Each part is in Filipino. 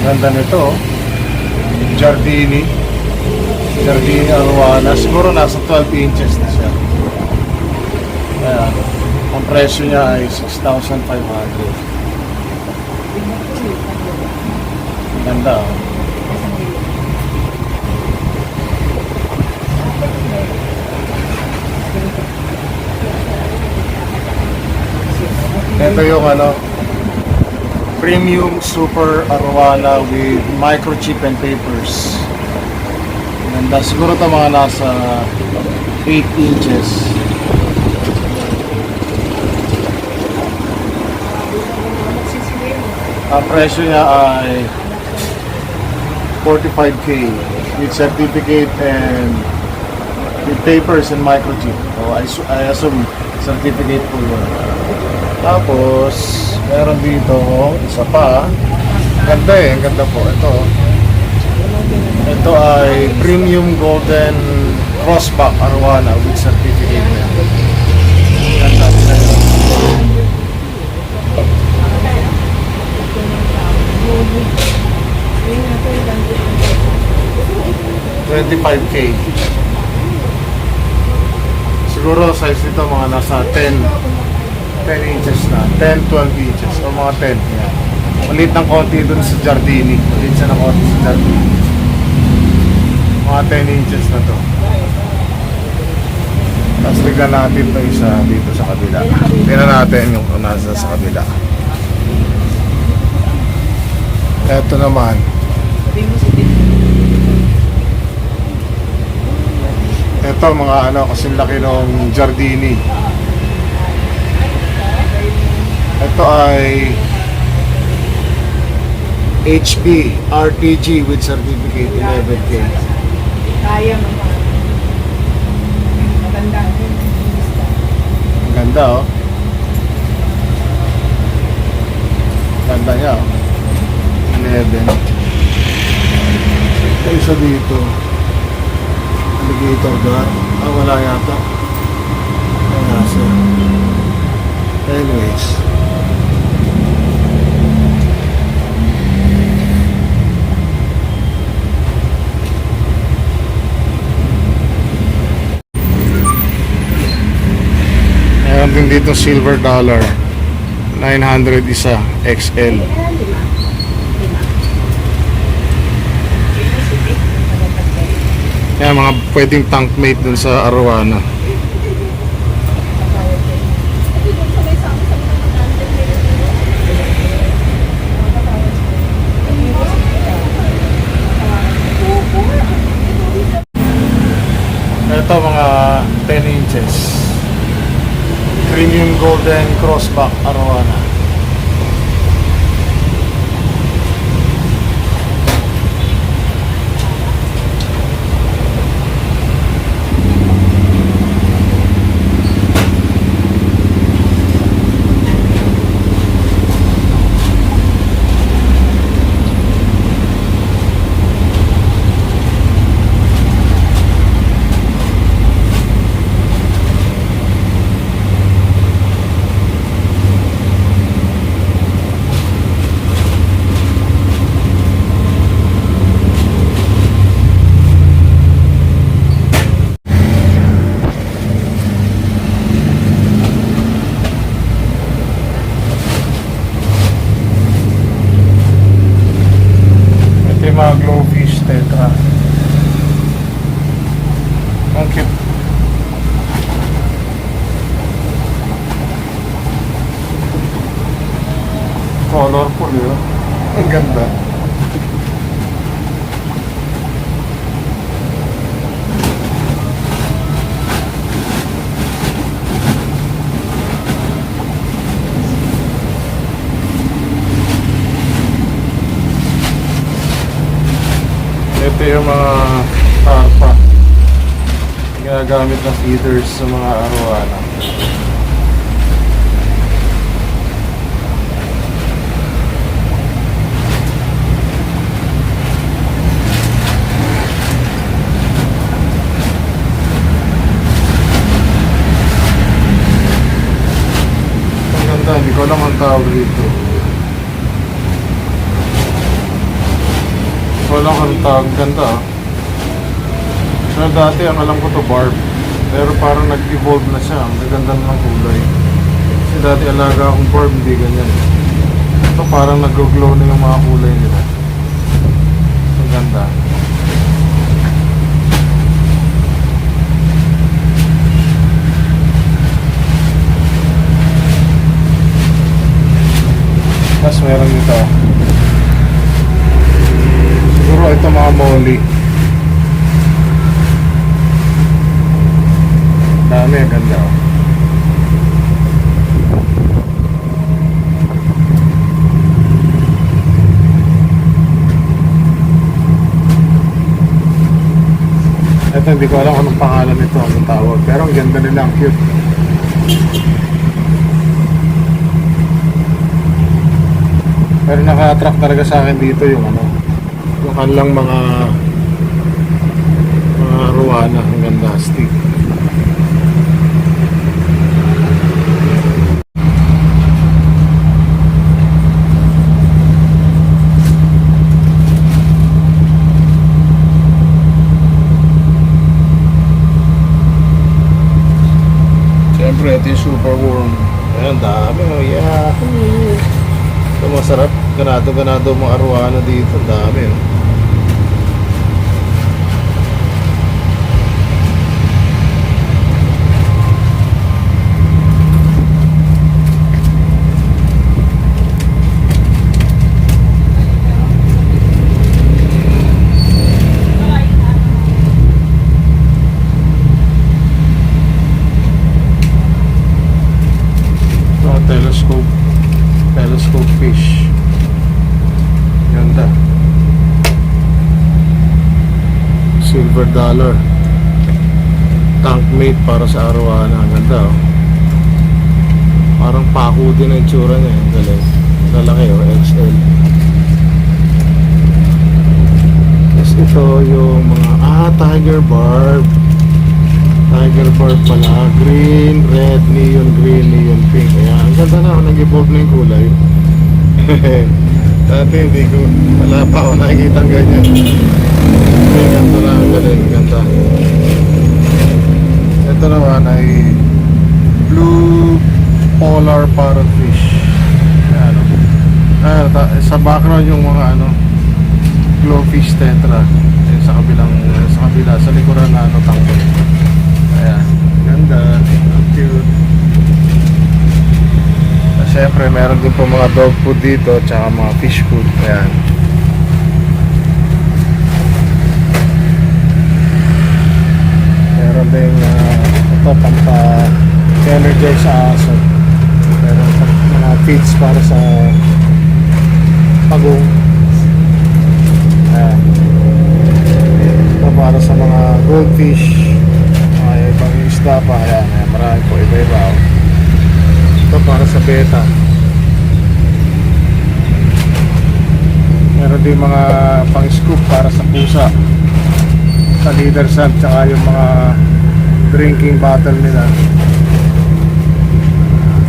Ganda nito, oh. Giardini Arowana. Siguro nasa 12 inches na siya. Ayan. Ang presyo niya ay 6,500. Ganda, oh. Ito yung premium super Arowana with microchip and papers. Ganda. Siguro ito mga nasa 8 inches. Ang presyo niya ay 45K with certificate and with papers and microchip. So I assume certificate po yun. Tapos meron dito isa pa. Ganda ang ganda po. Ito ay premium golden crossback Arowana with certificate. Ganda. 25K. Siguro size nito mga nasa 10 inches na. 10-12 inches. O mga 10. Yan. Malit ng konti dun sa Giardini. Malit siya ng konti sa Giardini. Mga 10 inches na to. Tapos tignan natin ito isa dito sa kabila. Tignan natin yung nasa sa kabila. Ito naman. Ito mga kasing laki ng Giardini. Ito ay HP RTG with certificate 11K. Kaya mo. Maganda. Ang ganda, oh. Ganda niya, oh. 11. Ito isa dito. Alligator guard. Wala yata. Wala siya. Anyways. Meron din dito silver dollar. 900 isa. XL. Yan mga pwedeng tank mate dun sa Arowana. Ito mga 10 inches. Premium golden crossback Arowana. Mga glowfish tetra. Ang cute. Colorful yun. Ang ganda. Ito yung mga tarpa ginagamit na feeders sa mga Arowana. Ang ganda, hindi ko alam ang tawag dito. Wala kang tawag, ganda ah. So dati ang alam ko to barb. Pero parang nag-evolve na siya. Ang ganda ng kulay. Kasi dati alaga akong barb, hindi ganyan. Ito parang nag-glow na yung mga kulay nila. Ang ganda. Tapos meron dito. Siguro ito mga molly. Dami, ang ganda oh. Ito hindi ko alam kung anong pangalan nito, anong tawag. Pero ang ganda nila, ang cute. Pero naka-attract talaga sa akin dito yung ano, yung kanilang mga arowana, ang ganda, stick. Siyempre, ito yung super worm. Ayan, dami. Oh, yeah. Ito masarap. Ganado mga arowana dito. Ang dami. Oh. Telescope fish. Ganda. Silver dollar. Tank mate para sa arowana. Ang ganda oh. Parang pako din ang itsura niya. Ang galing. Lalaki oh, XL. Tapos ito yung mga tiger barb. Tiger barb pala. Green, red, neon green, neon pink. Ayan, ang ganda na. Nag-evolve na yung kulay. Dati hindi ko, wala pa ako nakikita ang ganyan. Ang ganda na, ang galing, ganda. Ito naman ay blue polar parrotfish. Ayan, sa background yung mga ano, glowfish tetra. Ayan, sa kabila, sa likuran na ano, tangkol. Ayan, ganda, ang cute. Siyempre, meron din po mga dog food dito, tsaka mga fish food. Ayan. Meron din ito, pampa-energize sa aso. Meron mga feeds para sa pagong. Ayan. Ito para sa mga goldfish, mga ibang isda pa. Ayan, marami po, iba-iba. Ito para sa beta. Meron din mga pang scoop para sa pusa, sa leader sand, tsaka yung mga drinking bottle nila.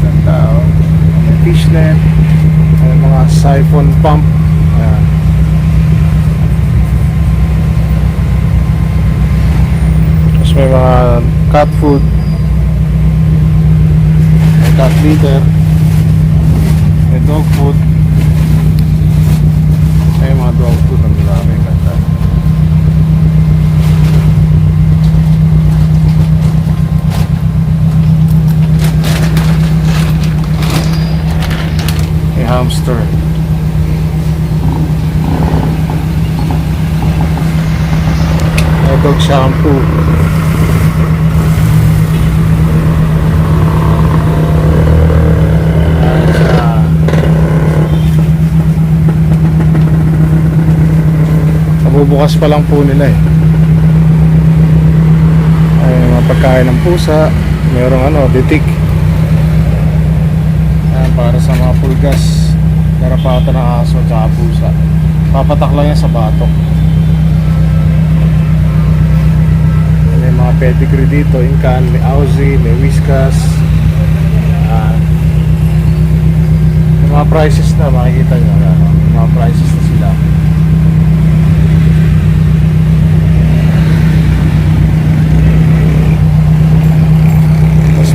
Ganda oh. May fishnet, may mga siphon pump. Ayan. Tapos may mga cat food, cat litter, may dog food, may mga dog food ang marami, ganda. May hamster, may dog shampoo. Bubukas pa lang po nila eh. Ay, mga pagkain ng pusa, mayroong ano, detik. Ayan, para sa mga pulgas, garapata ng aso at pusa. Papatak lang yan sa batok. May mga pedigree dito, incan, may Aussie, may Whiskas. May mga prices na makikita nyo. May mga prices na sila.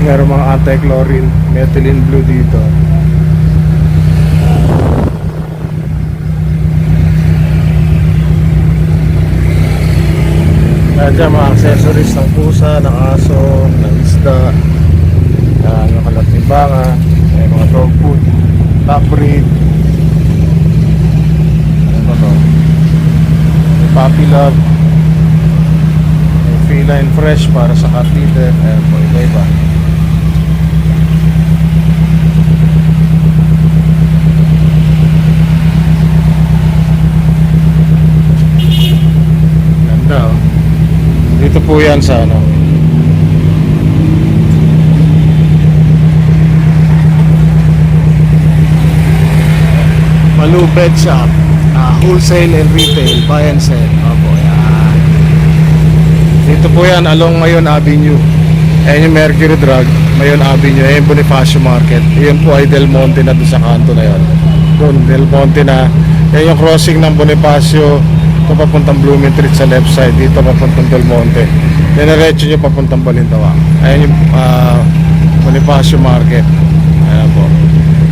meron mga anti-chlorine, methylene blue dito. Nandiyan mga accessories ng pusa, ng aso, ng isda, yung kalat-timbangan, may mga dog food, top breed. Ano ba to? May puppy love, may feline fresh para sa cat litter, ayan po, iba-iba. Ganda oh. Dito po yan sa ano, Malu Pet Shop, wholesale and retail, buy and sell. Opo, yan. Dito po yan along Mayon Avenue. Ayan yung Mercury Drug, Mayon Avenue. Ayan yung Bonifacio Market. Ayan po ay Del Monte na doon sa kanto na yun. Doon, Del Monte na. Ayan yung crossing ng Bonifacio. Ito papuntang Blooming Street sa left side. Dito papuntang Del Monte. Dinerecho nyo papuntang Balintawak. Ayan yung Bonifacio Market. Ayan po.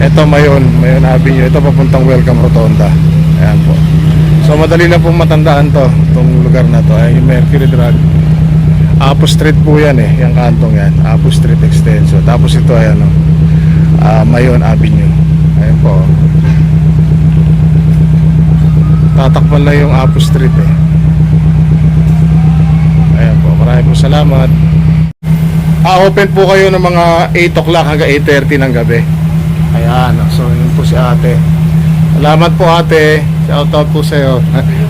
Ito Mayon Avenue. Ito papuntang Welcome Rotonda. Ayan po. So madali na pong matandaan to, itong lugar na to. Ayan yung Mercury Drug. Apo Street po yan eh, yung kantong yan. Apo Street Extension. Tapos ito ay ano, Mayon Avenue. Ayan po. Tatakpan na yung Apo Street eh. Ayan po, maraming po salamat. Open po kayo ng mga 8 o'clock hanggang 8:30 ng gabi. Ayan, so yun po si ate. Salamat po ate. Shout out po sa'yo.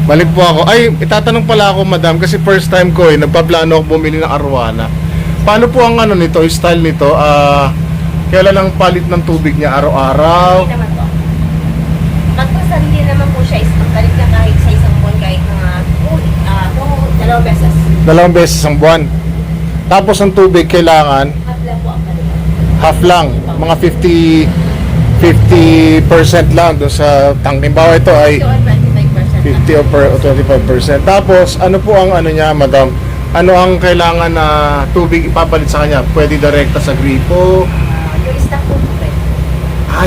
Balik po ako. Ay, itatanong pala ako madam, kasi first time ko eh, nagpaplano ako bumili ng arwana. Paano po ang ano nito, style nito? Kailan ang palit ng tubig niya? Araw-araw? Hindi naman po. Pag sarili naman po siya is magkalit na kahit sa isang buwan, kahit mga 2 beses. 2 beses ang buwan. Tapos ang tubig kailangan Half lang po ang kalit. half lang, mga 50% lang doon sa tangking. Bawa ito ay 50 or 25%. 50 o 25%. Tapos ano po ang ano niya, madam? Ano ang kailangan na tubig ipapalit sa kanya? Pwede direkta sa gripo? Yung stock po po rin.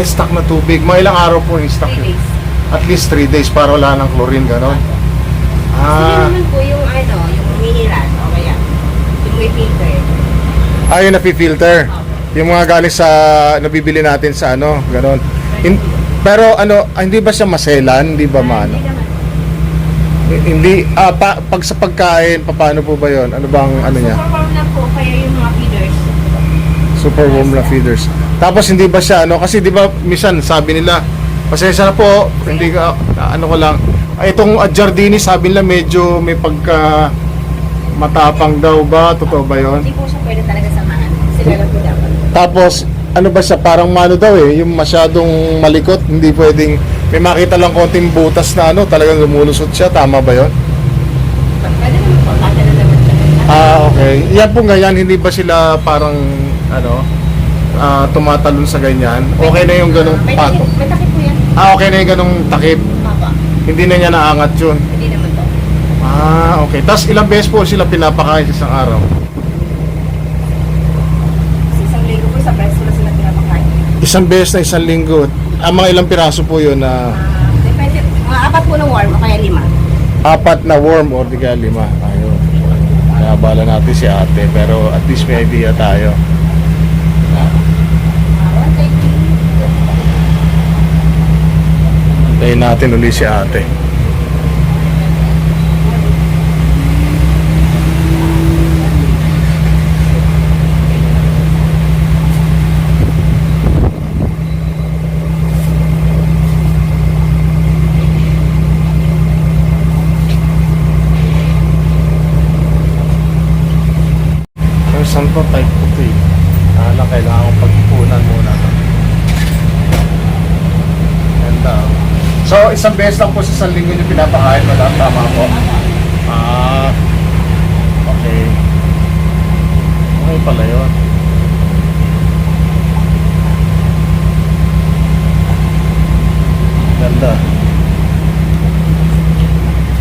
Stock na tubig. Mga ilang araw po yung stock? 3 days. At least 3 days para wala ng chlorine, gano'n? Sige naman po yung ano, yung umihiran o kaya yung may filter. Yung napi-filter. Yung mga galing sa nabibili natin sa ano, gano'n. Pero ano, hindi ba siya maselan? Hindi ba maano? Hindi naman. Hindi, pag sa pagkain, paano po ba yon? Ano bang ano niya? Super warm lang po, kaya yung mga feeders. Super warm na feeders. Tapos hindi ba siya ano, kasi di ba minsan sabi nila, pasensya na po, hindi ka, ano ko lang, itong Giardini sabi nila medyo may pagka matapang daw ba? Totoo ba yon? Hindi po siya pwede talaga samahan. Sila lang po dapat. Tapos, ano ba siya, parang mano daw eh, yung masyadong malikot, hindi pwedeng, may makita lang konting butas na ano, talagang lumulusot siya, tama ba yon? Pwede naman po, kata na naman siya. Okay. Yan po ganyan, hindi ba sila parang, ano, tumatalon sa ganyan? Okay na yung ganong May pato? takip, may takip po yan. Okay na yung ganong takip? Papa, Hindi na niya naangat yun? hindi naman to. Okay. Tapos ilang beses po sila pinapakain sa isang araw? Kasi isang linggo po, sa preso na sila pinapakain. Isang beses na isang linggo. Mga ilang piraso po yun na Depende, mga 4 po ng warm o kaya 5. 4 na worm or di kaya 5. Ayun. Kaya bala natin si ate, pero at least may idea tayo. Antayin natin uli si ate. Saan pa type ko ito eh? Kailangan kong pagpunan muna ito. Ganda. So, isang beses lang po sa isang linggo nyo pinapakain, madam. Tama po? Okay. Okay pala yun. Ganda.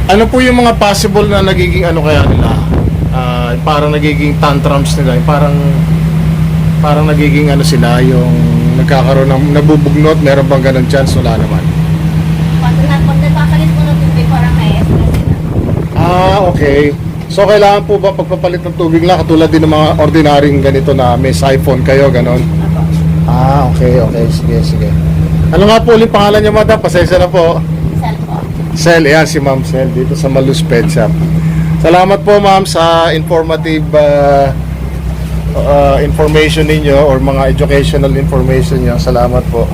Ano po yung mga possible na nagiging ano kaya nila? Parang nagiging tantrums nila, parang parang nagiging ano sila, yung nagkakaroon ng nabubugnot, meron bang ganun chance? Wala naman. Pag nagpapalit po ng tubig, parang may extra sila. Ah, okay. So kailangan po ba pagpapalit ng tubig lang katulad din ng mga ordinaryong ganito na may siphon kayo, ganon? Apo. Ah, okay. Sige, sige. Ano nga po ulit pangalan niyo, madam? Pasensya na po. Sal po. Sel, yan si Ma'am Sel dito sa Malus Pet Shop. Salamat po ma'am sa informative information ninyo or mga educational information niyo. Salamat po.